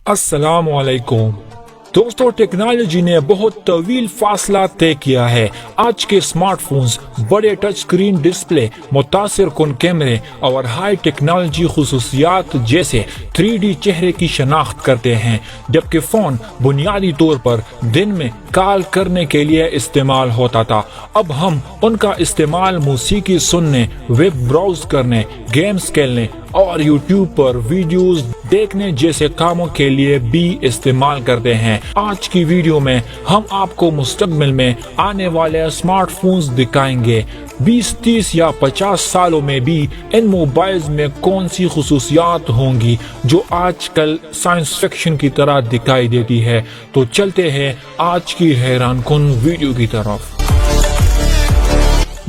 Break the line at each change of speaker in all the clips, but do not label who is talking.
السلام علیکم دوستو، ٹیکنالوجی نے بہت طویل فاصلہ طے کیا ہے۔ آج کے اسمارٹ فونز بڑے ٹچ اسکرین ڈسپلے، متاثر کن کیمرے اور ہائی ٹیکنالوجی خصوصیات جیسے 3D چہرے کی شناخت کرتے ہیں، جبکہ فون بنیادی طور پر دن میں کال کرنے کے لیے استعمال ہوتا تھا۔ اب ہم ان کا استعمال موسیقی سننے، ویب براؤز کرنے، گیمز کھیلنے اور یوٹیوب پر ویڈیوز دیکھنے جیسے کاموں کے لیے بھی استعمال کرتے ہیں۔ آج کی ویڈیو میں ہم آپ کو مستقبل میں آنے والے اسمارٹ فونز دکھائیں گے۔ 20، 30 یا 50 سالوں میں بھی ان موبائلز میں کون سی خصوصیات ہوں گی جو آج کل سائنس فکشن کی طرح دکھائی دیتی ہے۔ تو چلتے ہیں آج کی حیران کن ویڈیو کی طرف۔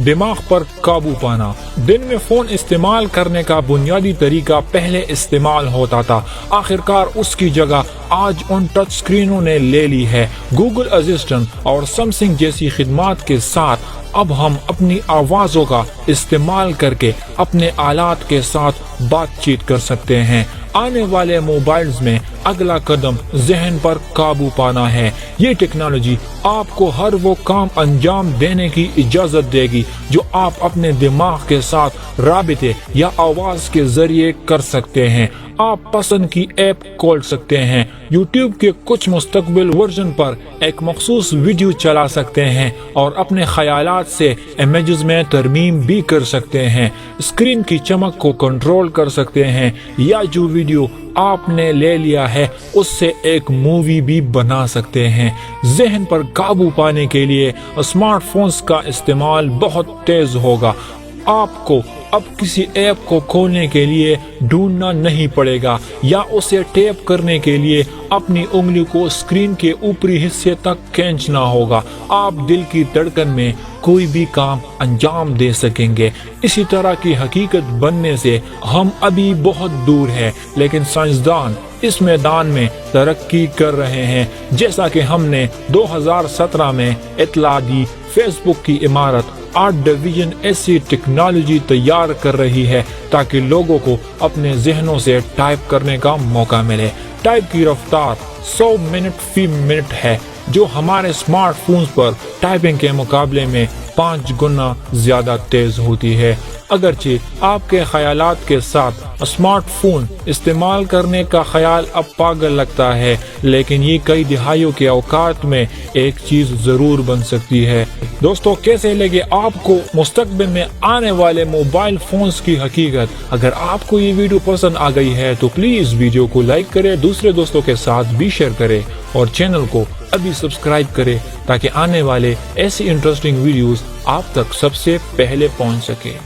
دماغ پر قابو پانا۔ دن میں فون استعمال کرنے کا بنیادی طریقہ پہلے استعمال ہوتا تھا، آخرکار اس کی جگہ آج ان ٹچ سکرینوں نے لے لی ہے۔ گوگل اسسٹنٹ اور سیمسنگ جیسی خدمات کے ساتھ اب ہم اپنی آوازوں کا استعمال کر کے اپنے آلات کے ساتھ بات چیت کر سکتے ہیں۔ آنے والے موبائلز میں اگلا قدم ذہن پر قابو پانا ہے۔ یہ ٹیکنالوجی آپ کو ہر وہ کام انجام دینے کی اجازت دے گی جو آپ اپنے دماغ کے ساتھ رابطے یا آواز کے ذریعے کر سکتے ہیں۔ آپ پسند کی ایپ کھول سکتے ہیں، یوٹیوب کے کچھ مستقبل ورژن پر ایک مخصوص ویڈیو چلا سکتے ہیں اور اپنے خیالات سے امیجز میں ترمیم بھی کر سکتے ہیں۔ اسکرین کی چمک کو کنٹرول کر سکتے ہیں یا جو ویڈیو آپ نے لے لیا ہے اس سے ایک مووی بھی بنا سکتے ہیں۔ ذہن پر قابو پانے کے لیے اسمارٹ فونز کا استعمال بہت تیز ہوگا۔ آپ کو اب کسی ایپ کو کھولنے کے لیے ڈھونڈنا نہیں پڑے گا یا اسے ٹیپ کرنے کے لیے اپنی انگلی کو اسکرین کے اوپری حصے تک کھینچنا ہوگا۔ آپ دل کی دھڑکن میں کوئی بھی کام انجام دے سکیں گے۔ اسی طرح کی حقیقت بننے سے ہم ابھی بہت دور ہیں، لیکن سائنسدان اس میدان میں ترقی کر رہے ہیں۔ جیسا کہ ہم نے 2017 میں اطلاع دی، فیس بک کی عمارت 8 ڈویژن ایسی ٹیکنالوجی تیار کر رہی ہے تاکہ لوگوں کو اپنے ذہنوں سے ٹائپ کرنے کا موقع ملے۔ ٹائپ کی رفتار 100 منٹ فی منٹ ہے، جو ہمارے اسمارٹ فونز پر ٹائپنگ کے مقابلے میں 5 گنا زیادہ تیز ہوتی ہے۔ اگرچہ آپ کے خیالات کے ساتھ اسمارٹ فون استعمال کرنے کا خیال اب پاگل لگتا ہے، لیکن یہ کئی دہائیوں کے اوقات میں ایک چیز ضرور بن سکتی ہے۔ دوستو، کیسے لگے آپ کو مستقبل میں آنے والے موبائل فونز کی حقیقت؟ اگر آپ کو یہ ویڈیو پسند آ گئی ہے تو پلیز ویڈیو کو لائک کریں، دوسرے دوستوں کے ساتھ بھی شیئر کریں اور چینل کو ابھی سبسکرائب کریں تاکہ آنے والے ایسی انٹرسٹنگ ویڈیوز آپ تک سب سے پہلے پہنچ سکے۔